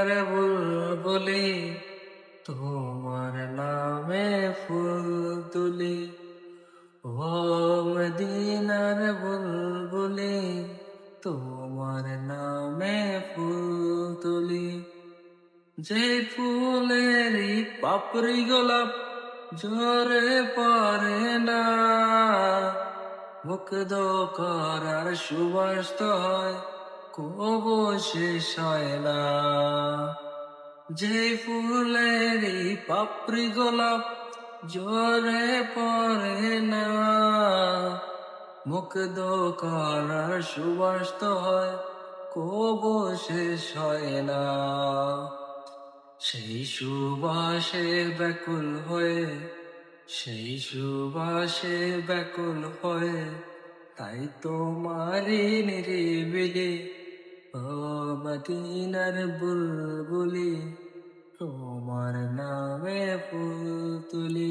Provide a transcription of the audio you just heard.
মদিনার বুলবুলি, তোমার নামে ফুল তুলি। ও মদিনার বুলবুলি, তোমার নামে ফুল তুলি। যে ফুলেরই পাপড়ি গোলাপ ঝরে পড়ে না, মুগ্ধ করার সুবাস তো হয়, কবু শেষ হয় না। যে ফুলেরই পাপড়ি গোলাপ ঝরে পড়ে না, মুগ্ধ করার সুবাস তো হয়, কবু শেষ হয় না। সেই সুবাসে ব্যাকুল হয়ে, সেই সুবাসে ব্যাকুল হয়ে, তাই তোমারি নিরিবিলি, ও মদিনার বুলবুলি, তোমার নামে ফুল তুলি।